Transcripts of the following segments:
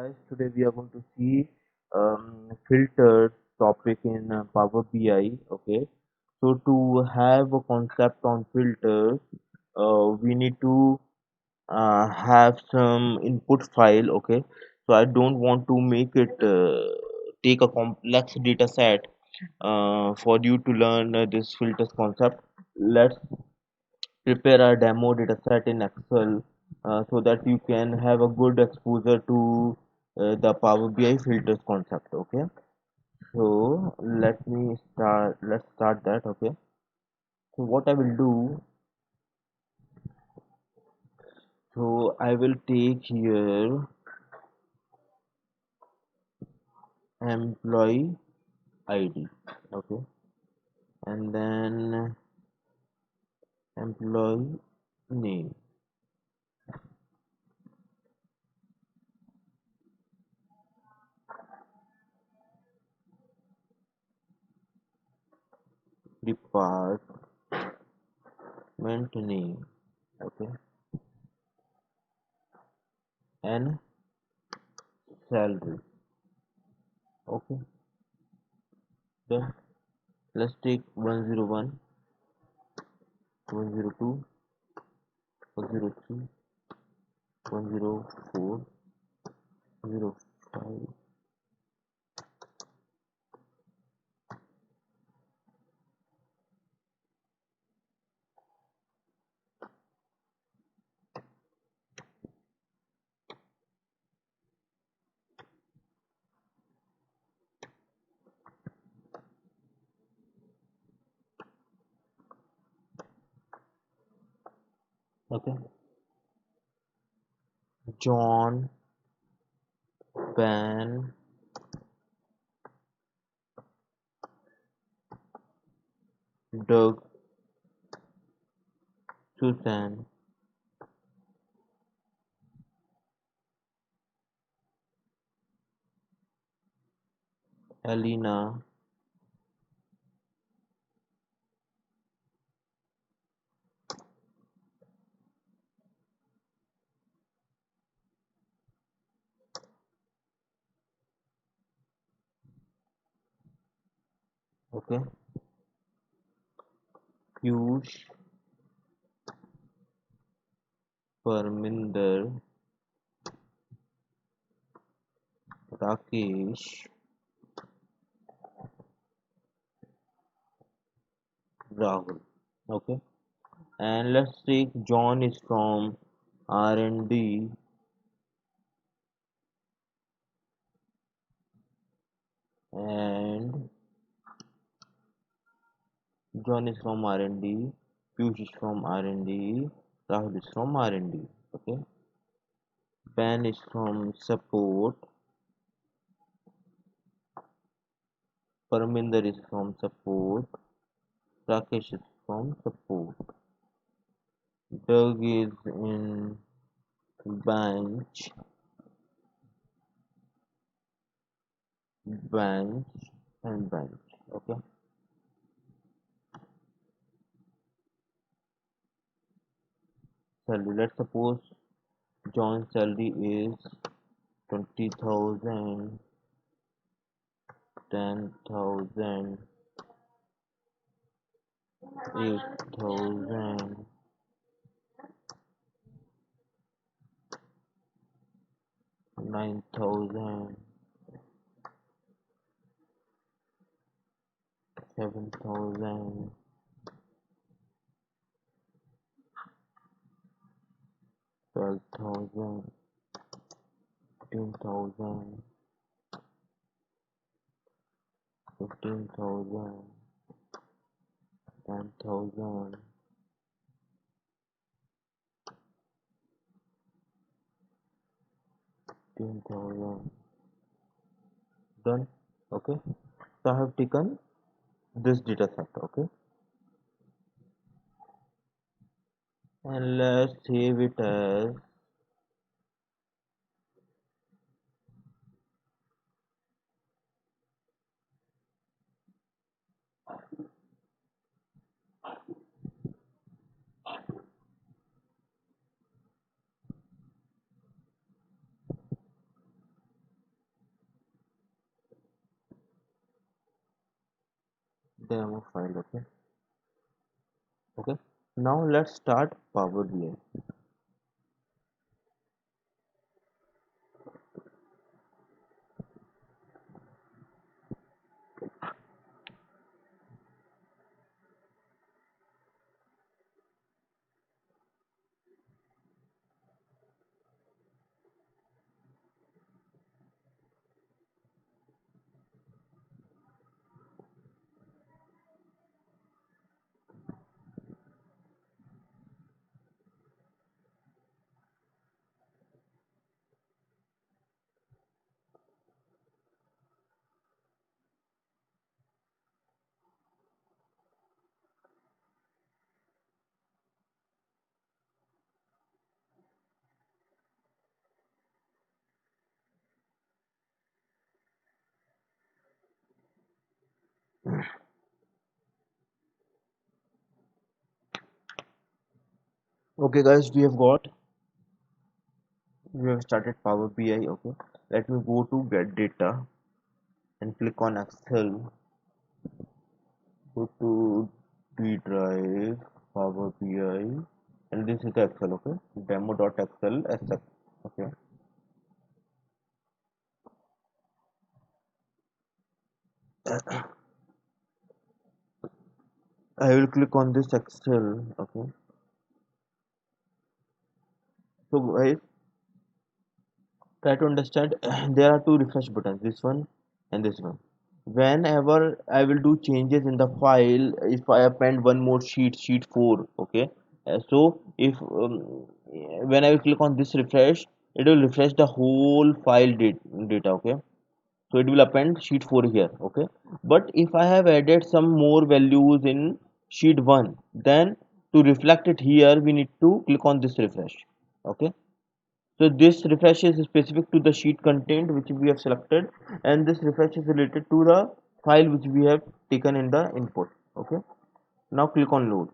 guys, today we are going to see filters topic in Power BI. Okay, so to have a concept on filters, we need to have some input file. Okay, so I don't want to make it take a complex data set for you to learn this filters concept. Let's prepare a demo data set in Excel so that you can have a good exposure to the Power BI filters concept. Okay, so let's start that. Okay, so what I will do, so I will take here employee ID. Okay, and then employee name, department name. Okay, and salary. Okay, then let's take 101, 102, 103, 104, 105. Okay, John, Ben, Doug, Susan, Alina. Okay, Piyush, Parminder, Rakesh, Rahul. Okay, and let's take John is from R&D, and John is from R&D, Piyush is from R&D, Rahul is from R&D. Okay, Ben is from support, Parminder is from support, Rakesh is from support, Doug is in bench, bench, and bench. Okay, salary. Let's suppose John's salary is 20,000, 10,000, 8,000, 9,000, 7,000, 12,000, 14,000, 15,000, 10,000, 15,000. Done. Okay, so I have taken this data set. Okay, and let's save it as demo file. Okay. Okay. Now let's start Power BI. Okay, guys, we have started Power BI. Okay. Let me go to get data and click on Excel. Go to D drive, Power BI, and this is the Excel. Okay. Demo.xl sx. Okay. I will click on this Excel. Okay. So guys, try to understand. There are two refresh buttons, this one and this one. Whenever I will do changes in the file, if I append one more sheet 4. Okay. So if when I will click on this refresh, it will refresh the whole file data. Okay. So it will append sheet 4 here. Okay. But if I have added some more values in sheet 1, then to reflect it here we need to click on this refresh. Okay. So this refresh is specific to the sheet content which we have selected, and this refresh is related to the file which we have taken in the input. Okay. Now click on load.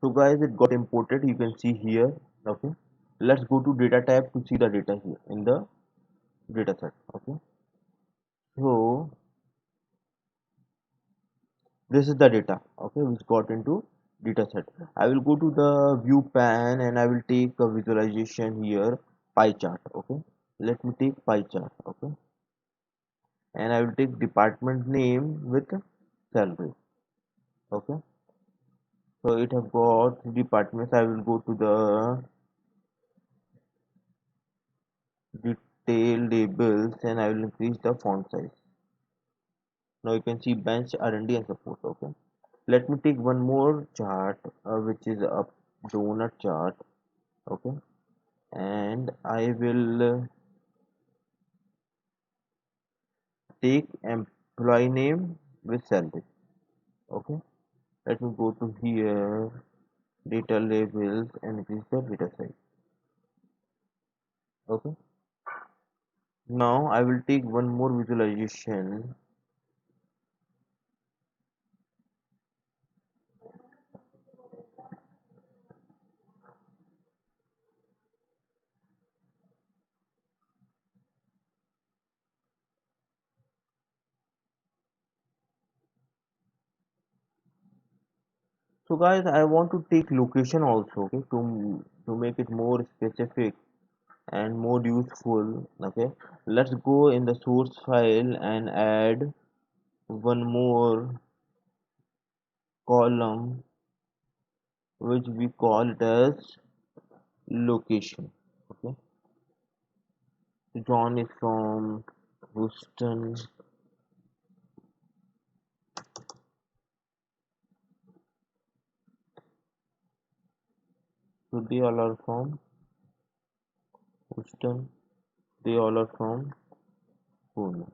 So guys, it got imported. You can see here. Okay. Let's go to data tab to see the data here in the data set. Okay. So this is the data. Okay, which got into data set. I will go to the view pan and I will take a visualization here, pie chart. Okay. Let me take pie chart. Okay. And I will take department name with salary. Okay. So it have got three departments. I will go to the detail labels and I will increase the font size. Now you can see bench, R&D and D and support. Okay. Let me take one more chart, which is a donut chart. Okay. And I will take employee name with salary. Okay. Let me go to here, data labels and increase the data size. Okay. Now I will take one more visualization. So guys, I want to take location also, okay, to make it more specific and more useful. Okay, let's go in the source file and add one more column which we call it as location. Okay, John is from Houston. So they all are from Houston. They all are from Pune.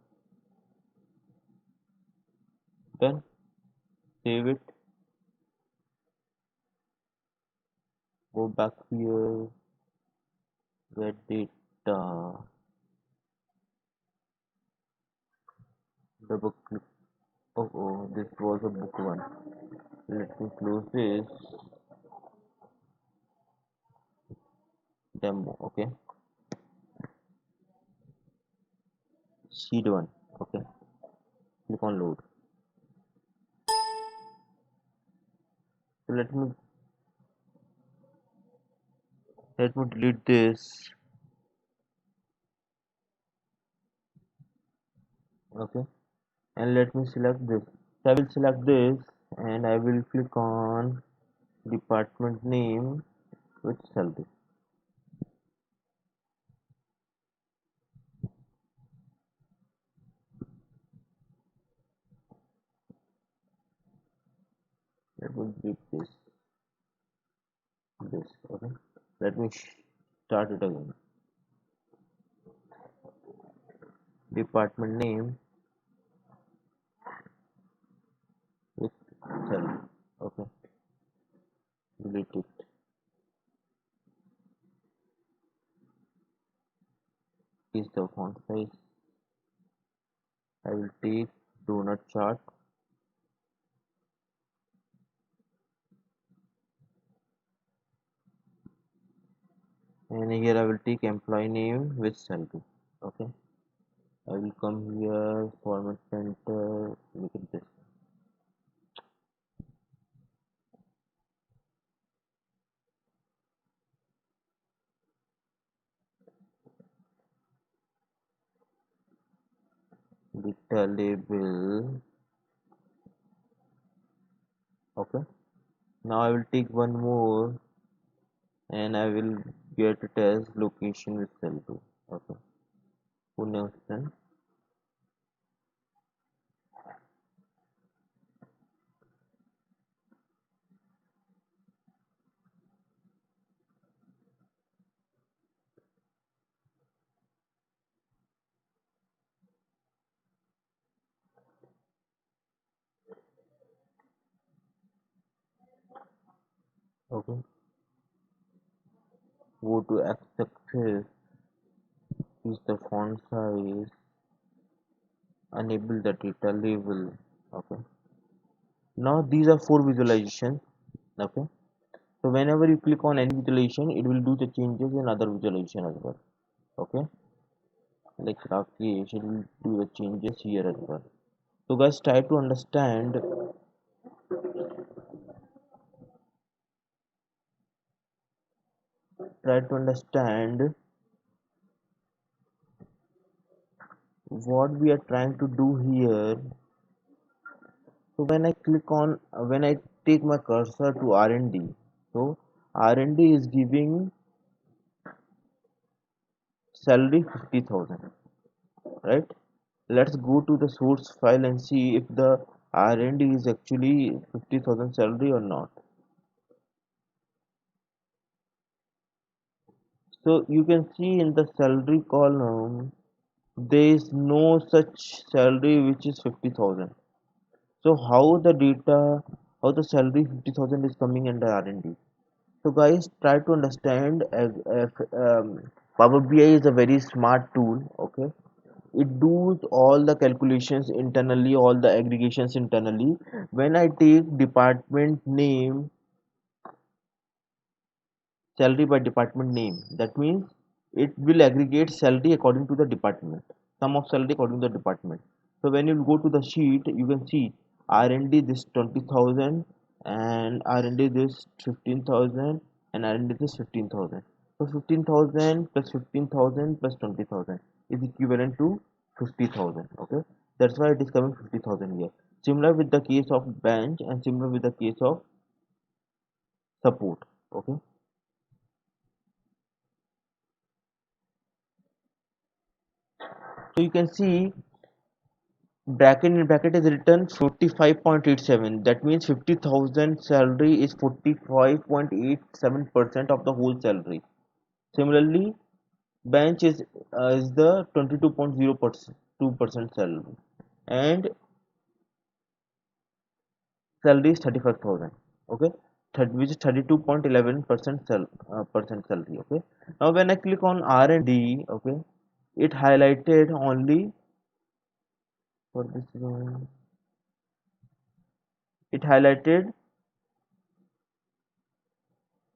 Then save it, go back here, get data, double click. Oh, oh, this was a book one. Let me close this demo. Okay, sheet one. Okay, click on load. So let me delete this. Okay, and let me select this. So I will select this and I will click on department name with salary. Let me delete this. Okay, let me start it again. Department name with salary. Okay, delete it. Is the font size. I will take donut chart and here I will take employee name with salary. Okay, I will come here, format center, make it this. Data label. Okay, now I will take one more and I will get it as location with salary. Okay, Pune option. Okay, go to accept this, use the font size, enable the data label. Okay, now these are four visualizations. Okay, so whenever you click on any visualization, it will do the changes in other visualization as well. Okay, like Rakesh, it will do the changes here as well. So guys, try to understand what we are trying to do here. So when I take my cursor to R&D, so R&D is giving salary 50,000, right? Let's go to the source file and see if the R&D is actually 50,000 salary or not. So you can see in the salary column, there is no such salary which is 50,000. So how the salary 50,000 is coming under R&D? So guys, try to understand. Power BI is a very smart tool. Okay, it does all the calculations internally, all the aggregations internally. When I take department name, salary by department name, that means it will aggregate salary according to the department, sum of salary according to the department. So when you go to the sheet, you can see R&D this 20,000 and R&D this 15,000 and R&D this 15,000. So 15,000 plus 15,000 plus 20,000 is equivalent to 50,000. Okay, that's why it is coming 50,000 here. Similar with the case of bench and similar with the case of support. Okay, so you can see bracket in bracket is written 45.87. That means 50,000 salary is 45.87% of the whole salary. Similarly, bench is the 22.0% 2% salary, and salary is 35,000. Okay, which is 32.11% percent salary. Okay, now when I click on R&D, okay, it highlighted only for this one, it highlighted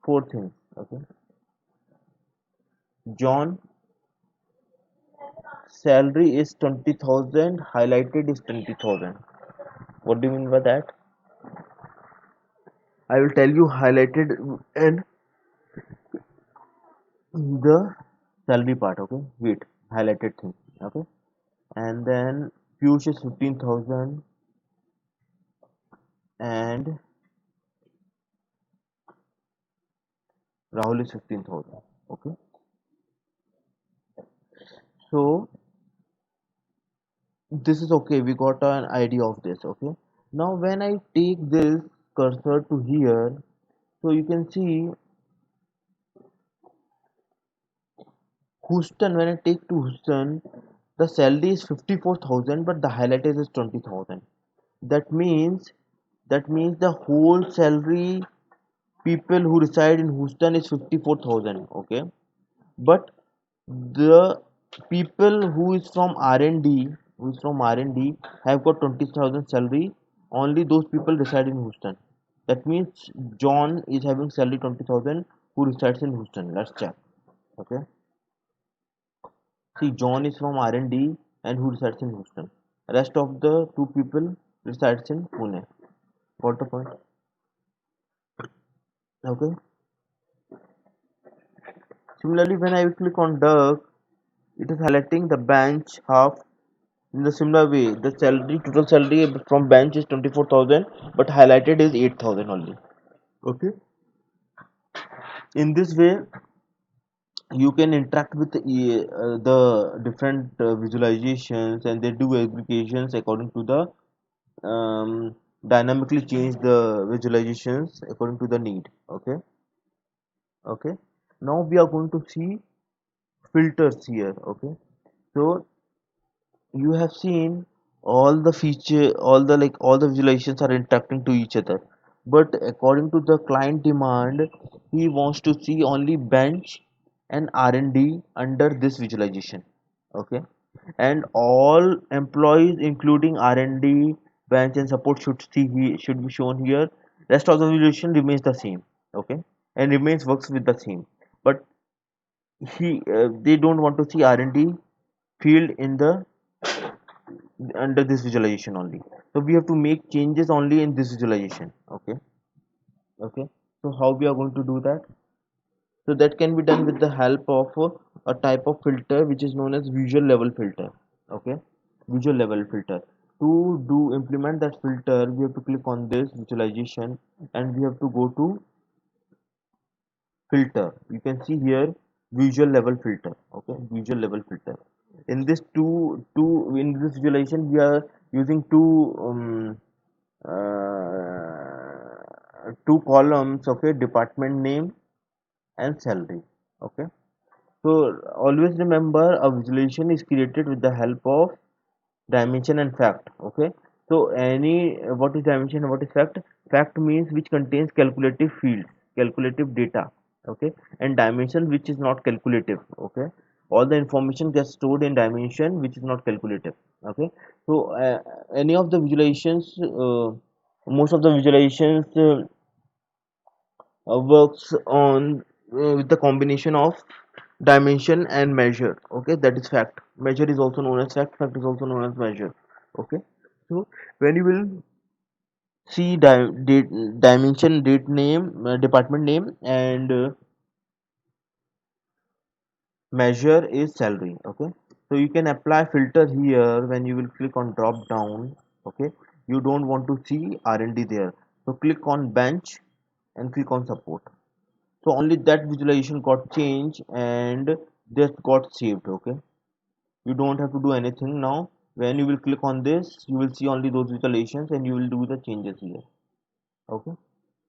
four things. Okay, John salary is 20,000, highlighted is 20,000. What do you mean by that? I will tell you highlighted and the salary part. Okay, wait, highlighted thing. Okay, and then Piyush is 15,000, and Rahul is 15,000. Okay, so this is okay. We got an idea of this. Okay, now when I take this cursor to here, so you can see Houston. When I take to Houston, the salary is 54,000, but the highlighted is 20,000. That means the whole salary people who reside in Houston is 54,000. Okay, but the people who is from R&D have got 20,000 salary. Only those people reside in Houston. That means John is having salary 20,000 who resides in Houston. Let's check. Okay, see, John is from R&D and who resides in Houston. Rest of the two people resides in Pune. Got the point? Okay, similarly when I click on Dirk, it is highlighting the bench half. In the similar way, the salary total salary from bench is 24,000, but highlighted is 8,000 only. Okay. In this way, you can interact with the different visualizations, and they do aggregations according to the dynamically change the visualizations according to the need. Okay. Okay. Now we are going to see filters here. Okay. So you have seen all the all the visualizations are interacting to each other, but according to the client demand, he wants to see only bench and R&D under this visualization. Okay, and all employees including R&D, bench and support should be shown here. Rest of the visualization remains the same. Okay, and remains works with the same, but they don't want to see R&D field in the under this visualization only. So we have to make changes only in this visualization. Okay. Okay, so how we are going to do that? So that can be done with the help of a type of filter which is known as visual level filter. Okay, visual level filter. To do implement that filter, we have to click on this visualization and we have to go to filter. You can see here visual level filter. Okay, visual level filter. In this in this visualization we are using two columns. Okay, department name and salary. Okay, so always remember a visualization is created with the help of dimension and fact. Okay, so any what is dimension and what is fact? Fact means which contains calculative fields, calculative data. Okay, and dimension which is not calculative. Okay, all the information gets stored in dimension which is not calculative. Okay, so any of the visualizations, most of the visualizations works on with the combination of dimension and measure. Okay, that is fact. Measure is also known as fact. Fact is also known as measure. Okay, so when you will see dimension, date name, department name, and measure is salary. Okay, so you can apply filter here when you will click on drop down. Okay, you don't want to see R&D there, so click on bench and click on support. So only that visualization got changed and this got saved. Okay, you don't have to do anything now. When you will click on this, you will see only those visualizations and you will do the changes here. Okay,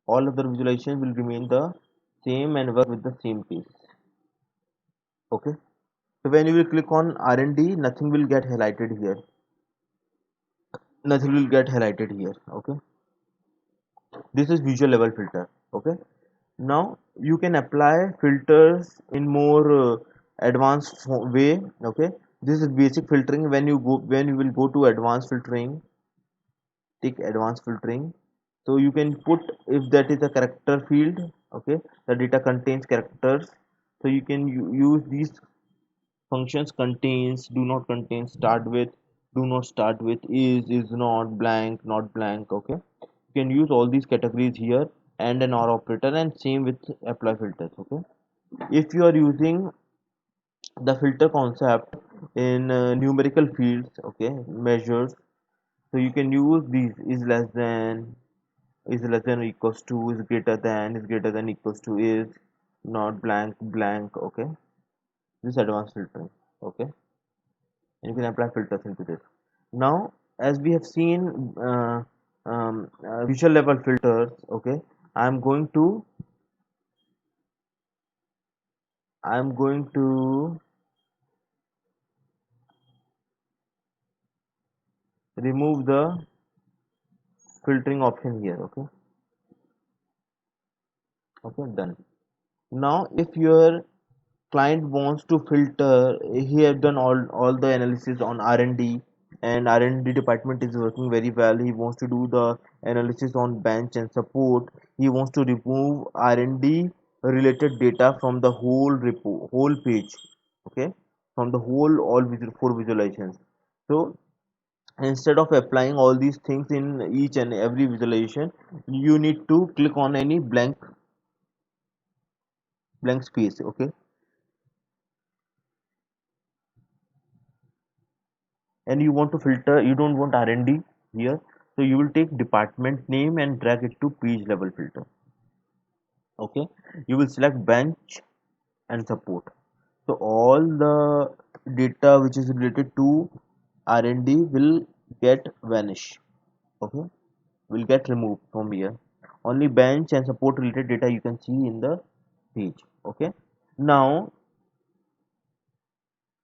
all other visualizations will remain the same and work with the same pace. Okay, So when you will click on R&D, nothing will get highlighted here. Nothing will get highlighted here. Okay. This is visual level filter. Okay. Now you can apply filters in more advanced way. Okay. This is basic filtering. When you will go to advanced filtering, tick advanced filtering. So you can put if that is a character field. Okay. The data contains characters. So you can use these functions: contains, do not contain, start with, do not start with, is not blank. Okay, you can use all these categories here, and an or operator, and same with apply filters. Okay, if you are using the filter concept in numerical fields, okay, measures, so you can use these: is less than or equals to, is greater than equals to, is not blank blank. Okay, this advanced filtering. Okay, and you can apply filters into this. Now as we have seen visual level filters. Okay, i'm going to I'm going to remove the filtering option here. Okay, okay, done. Now if your client wants to filter, he have done all the analysis on R&D, and R&D department is working very well. He wants to do the analysis on bench and support. He wants to remove R&D related data from the whole page. Okay, from the whole all four visualizations. So instead of applying all these things in each and every visualization, you need to click on any blank space. Okay, and you want to filter, you don't want R&D here, so you will take department name and drag it to page level filter. Okay, you will select bench and support, so all the data which is related to R&D will get vanish. Okay, will get removed from here. Only bench and support related data you can see in the page. Okay, now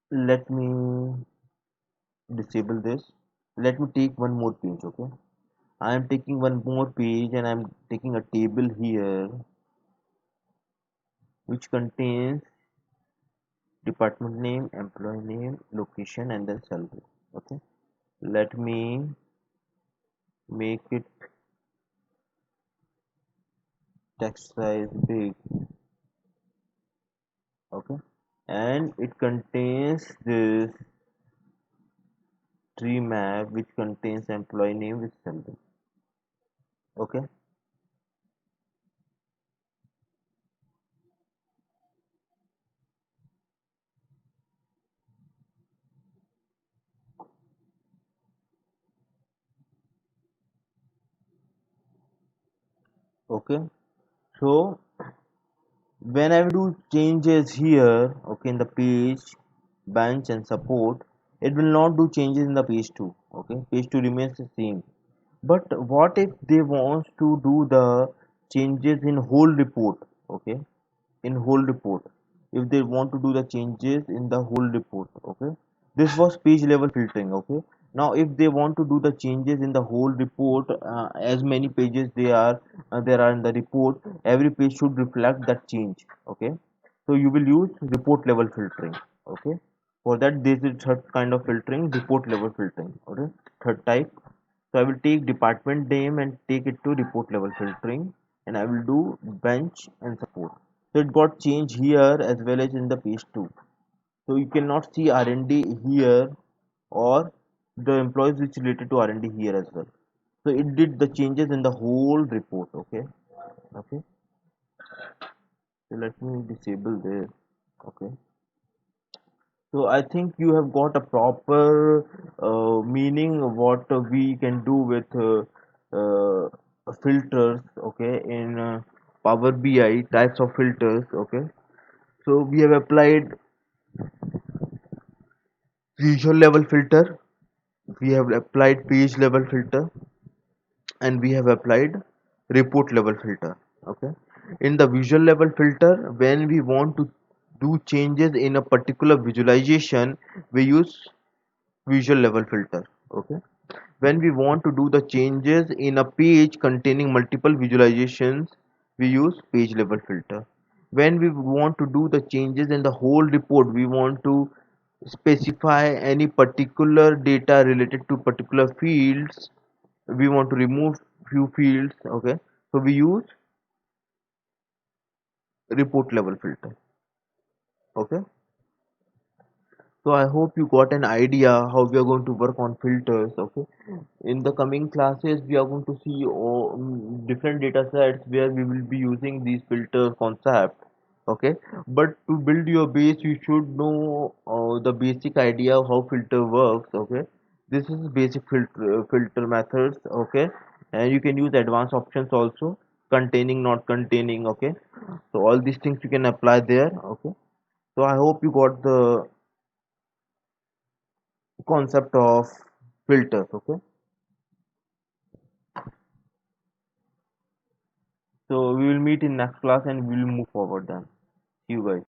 let me disable this. Let me take one more page. Okay, I am taking one more page, and I'm taking a table here which contains department name, employee name, location, and then salary. Okay, let me make it text size big. Okay, and it contains this tree map which contains employee name with salary. Okay, okay. So when I will do changes here, okay, in the page, bench and support, it will not do changes in the page 2. Okay, page 2 remains the same. But what if they want to do the changes in whole report? Okay, in whole report, if they want to do the changes in the whole report. Okay, this was page level filtering. Okay, now if they want to do the changes in the whole report, as many pages there are in the report, every page should reflect that change. Okay, so you will use report level filtering. Okay, for that this is third kind of filtering, report level filtering. Okay, third type. So I will take department name and take it to report level filtering, and I will do bench and support. So it got changed here as well as in the page 2. So you cannot see R&D here, or the employees which related to R&D here as well. So it did the changes in the whole report. Okay, okay. So let me disable this. Okay. So I think you have got a proper meaning of what we can do with filters. Okay, in Power BI, types of filters. Okay, so we have applied visual level filter, we have applied page level filter, and we have applied report level filter. Okay, in the visual level filter, when we want to do changes in a particular visualization, we use visual level filter. Okay, when we want to do the changes in a page containing multiple visualizations, we use page level filter. When we want to do the changes in the whole report, we want to specify any particular data related to particular fields, we want to remove few fields. Okay, so we use report level filter. Okay, so I hope you got an idea how we are going to work on filters. Okay, in the coming classes we are going to see different data sets where we will be using these filter concept. Okay, but to build your base you should know the basic idea of how filter works. Okay, this is basic filter methods. Okay, and you can use advanced options also, containing, not containing. Okay, so all these things you can apply there. Okay, so I hope you got the concept of filters. Okay, so we will meet in next class and we will move forward then. See you guys.